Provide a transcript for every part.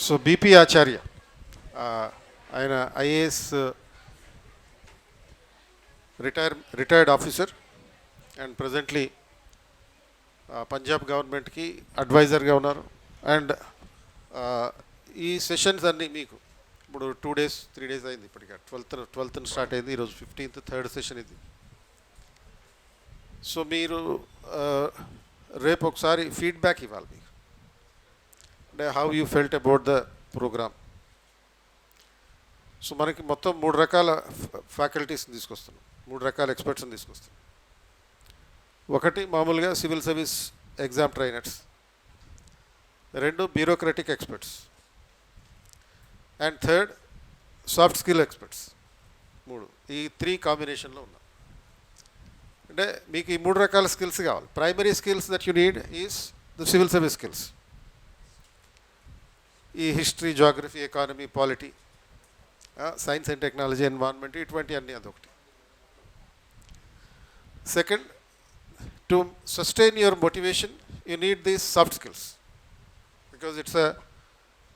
So BP ఆచార్య ఆయన IAS retired officer and presently Punjab గవర్నమెంట్కి అడ్వైజర్గా ఉన్నారు. అండ్ ఈ సెషన్స్ అన్నీ మీకు ఇప్పుడు 3 days అయింది, ఇప్పటికే 12th స్టార్ట్ అయింది, ఈరోజు 15th థర్డ్ సెషన్ ఇది. సో మీరు రేపు ఒకసారి ఫీడ్బ్యాక్ ఇవ్వాలి మీకు, అంటే how you felt about the programme. So మనకి మొత్తం 3 రకాల ఫ్యాకల్టీస్ని తీసుకొస్తున్నాం, 3 రకాల ఎక్స్పర్ట్స్ని తీసుకొస్తున్నాం. ఒకటి మామూలుగా civil service exam trainers, 2 bureaucratic experts, and 3rd soft skill experts. 3 ఈ 3 కాంబినేషన్లో ఉన్నాం. అంటే మీకు ఈ 3 రకాల స్కిల్స్ కావాలి. Primary skills that you need is the civil service skills. ఈ history, geography, economy, polity, science and technology, environment, ఇటువంటి అన్నీ అదొకటి. Second, to sustain your motivation you need these soft skills, because it's a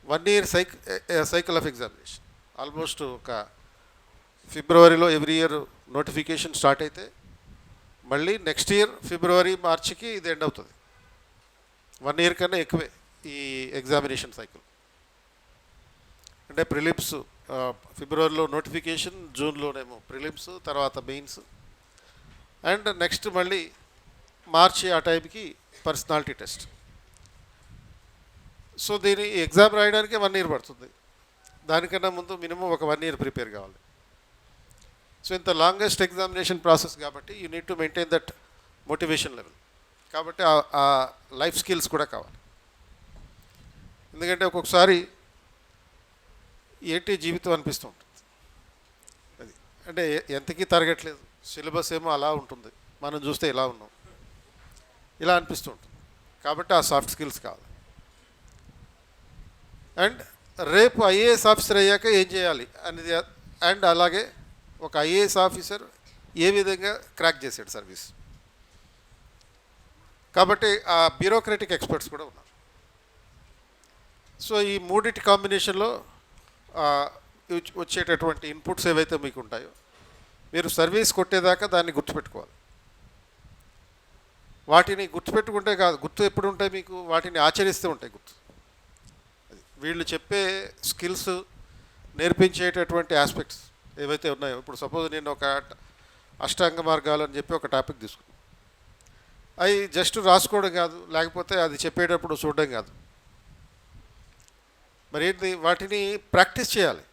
1 year cycle of examination. Almost ఒక ఫిబ్రవరిలో every year notification start అయితే మళ్ళీ next year February, మార్చికి ఇది end అవుతుంది. 1 year కన్నా ఎక్కువే ఈ ఎగ్జామినేషన్ సైకిల్. అంటే ప్రిలిమ్స్ ఫిబ్రవరిలో నోటిఫికేషన్, జూన్లోనేమో ప్రిలిమ్స్, తర్వాత మెయిన్స్, అండ్ నెక్స్ట్ మళ్ళీ మార్చి ఆ టైంకి పర్సనాలిటీ టెస్ట్. సో దీని ఎగ్జామ్ రాయడానికి 1 year పడుతుంది. దానికన్నా ముందు మినిమం ఒక 1 year ప్రిపేర్ కావాలి. సో ఇంత లాంగెస్ట్ ఎగ్జామినేషన్ ప్రాసెస్ కాబట్టి you need to maintain that motivation level. కాబట్టి ఆ లైఫ్ స్కిల్స్ కూడా కావాలి. ఎందుకంటే ఒక్కొక్కసారి ఏంటి జీవితం అనిపిస్తూ ఉంటుంది. అది అంటే ఎంతకీ తరగట్లేదు, సిలబస్ ఏమో అలా ఉంటుంది, మనం చూస్తే ఇలా ఉన్నాం, ఇలా అనిపిస్తూ ఉంటుంది. కాబట్టి ఆ సాఫ్ట్ స్కిల్స్ కావాలి. అండ్ రేపు ఐఏఎస్ ఆఫీసర్ అయ్యాక ఏం చేయాలి అనేది, అండ్ అలాగే ఒక ఐఏఎస్ ఆఫీసర్ ఏ విధంగా క్రాక్ చేశాడు సర్వీస్. కాబట్టి ఆ బ్యూరోక్రటిక్ ఎక్స్పర్ట్స్ కూడా ఉన్నారు. సో ఈ 3 కాంబినేషన్లో వచ్చేటటువంటి ఇన్పుట్స్ ఏవైతే మీకు ఉంటాయో మీరు సర్వీస్ కొట్టేదాకా దాన్ని గుర్తుపెట్టుకోవాలి. వాటిని గుర్తుపెట్టుకుంటే కాదు, గుర్తు ఎప్పుడు ఉంటాయి మీకు, వాటిని ఆచరిస్తూ ఉంటాయి గుర్తు. వీళ్ళు చెప్పే స్కిల్స్, నేర్పించేటటువంటి ఆస్పెక్ట్స్ ఏవైతే ఉన్నాయో, ఇప్పుడు సపోజ్ నేను ఒక అష్టాంగ మార్గాలు అని చెప్పి ఒక టాపిక్ తీసుకున్నాను. అవి జస్ట్ రాసుకోవడం కాదు, లేకపోతే అది చెప్పేటప్పుడు చూడడం కాదు, మరి ఏంటి, వాటిని ప్రాక్టీస్ చేయాలి.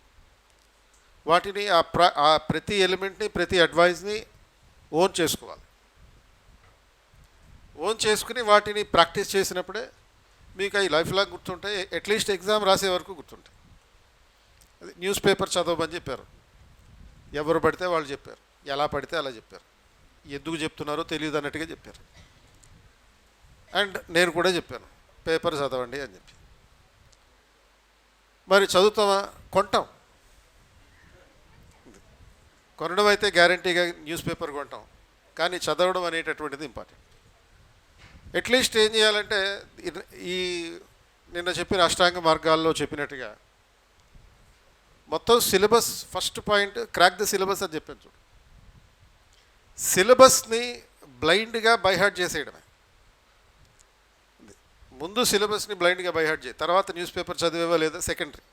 వాటిని ఆ ప్రతి ఎలిమెంట్ని, ప్రతి అడ్వైజ్ని ఓన్ చేసుకోవాలి. ఓన్ చేసుకుని వాటిని ప్రాక్టీస్ చేసినప్పుడే మీకు అవి లైఫ్ లాంగ్ గుర్తుంటాయి, అట్లీస్ట్ ఎగ్జామ్ రాసే వరకు గుర్తుంటాయి. అది న్యూస్ పేపర్ చదవమని చెప్పారు, ఎవరు పడితే వాళ్ళు చెప్పారు, ఎలా పడితే అలా చెప్పారు, ఎందుకు చెప్తున్నారో తెలియదు అన్నట్టుగా చెప్పారు. అండ్ నేను కూడా చెప్పాను పేపర్ చదవండి అని చెప్పి. మరి చదువుతామా? కొంటాం. కొనడం అయితే గ్యారంటీగా న్యూస్ పేపర్ కొంటాం, కానీ చదవడం అనేటటువంటిది ఇంపార్టెంట్. అట్లీస్ట్ ఏం చేయాలంటే ఈ నిన్న చెప్పిన అష్టాంగ మార్గాల్లో చెప్పినట్టుగా మొత్తం syllabus, first point crack the syllabus అని చెప్పాను చూడు. సిలబస్ని బ్లైండ్గా బైహార్ట్ చేసేయడమే. ముందు సిలబస్ని బ్లైండ్గా బైహార్ట్ చేయి, తర్వాత న్యూస్ పేపర్ చదివేవా లేదా సెకండరీ.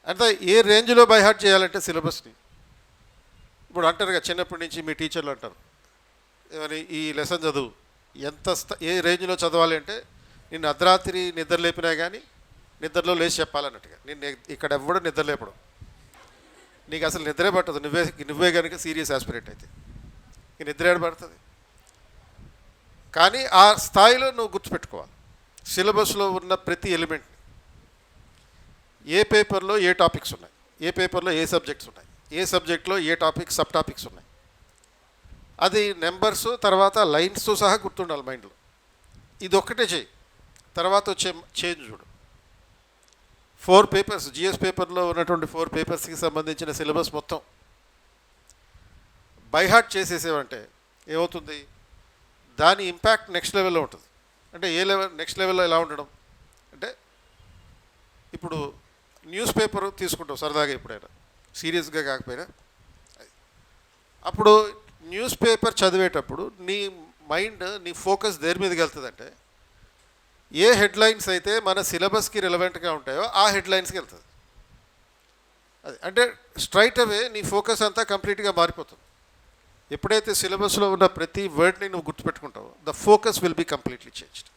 అంటే ఏ రేంజ్లో బైహార్ట్ చేయాలంటే సిలబస్ని, ఇప్పుడు అంటారు కదా చిన్నప్పటి నుంచి మీ టీచర్లు అంటారు, ఏమని, ఈ లెసన్ చదువు, ఏ రేంజ్లో చదవాలి అంటే నిన్ను అర్ధరాత్రి నిద్ర లేపినా కానీ నిద్రలో లేచి చెప్పాలన్నట్టుగా. నిన్ను ఇక్కడ ఎవ్వడం నిద్ర లేపడం, నీకు అసలు నిద్రే పట్టదు, నువ్వే కనుక సీరియస్ ఆస్పిరెంట్ అయితే ఈ నిద్ర ఏడబడుతుంది. కానీ ఆ స్థాయిలో నువ్వు గుర్తుపెట్టుకోవాలి సిలబస్లో ఉన్న ప్రతి ఎలిమెంట్ని. ఏ పేపర్లో ఏ టాపిక్స్ ఉన్నాయి, ఏ పేపర్లో ఏ సబ్జెక్ట్స్ ఉన్నాయి, ఏ సబ్జెక్ట్లో ఏ టాపిక్స్, సబ్ టాపిక్స్ ఉన్నాయి, అది నెంబర్స్ తర్వాత లైన్స్తో సహా గుర్తుండాలి మైండ్లో. ఇది ఒక్కటే చేయి, తర్వాత వచ్చే చేంజ్ చూడు. 4 పేపర్స్, జిఎస్ పేపర్లో ఉన్నటువంటి 4 పేపర్స్కి సంబంధించిన సిలబస్ మొత్తం బైహార్ట్ చేసేసేవంటే ఏమవుతుంది, దాని ఇంపాక్ట్ నెక్స్ట్ లెవెల్లో ఉంటుంది. అంటే ఏ లెవెల్, నెక్స్ట్ లెవెల్లో ఎలా ఉండడం అంటే ఇప్పుడు న్యూస్ పేపర్ తీసుకుంటావు సరదాగా ఎప్పుడైనా, సీరియస్గా కాకపోయినా. అప్పుడు న్యూస్ పేపర్ చదివేటప్పుడు నీ మైండ్, నీ ఫోకస్ దేని మీదకి వెళ్తుందంటే, ఏ హెడ్లైన్స్ అయితే మన సిలబస్కి రిలవెంట్గా ఉంటాయో ఆ హెడ్లైన్స్కి వెళ్తుంది. అది అంటే స్ట్రైట్ అవే నీ ఫోకస్ అంతా కంప్లీట్గా మారిపోతుంది. ఎప్పుడైతే సిలబస్లో ఉన్న ప్రతి వర్డ్ని నువ్వు గుర్తుపెట్టుకుంటావో, the focus will be completely changed.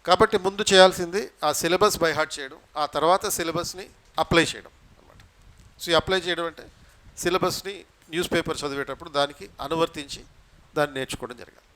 కాబట్టి ముందు చేయాల్సింది ఆ సిలబస్ బై హార్ట్ చేయడం, ఆ తర్వాత సిలబస్ని అప్లై చేయడం అనమాట. సో ఈ అప్లై చేయడం అంటే సిలబస్ని న్యూస్ పేపర్ చదివేటప్పుడు దానికి అనువర్తించి దాన్ని నేర్చుకోవడం జరగాలి.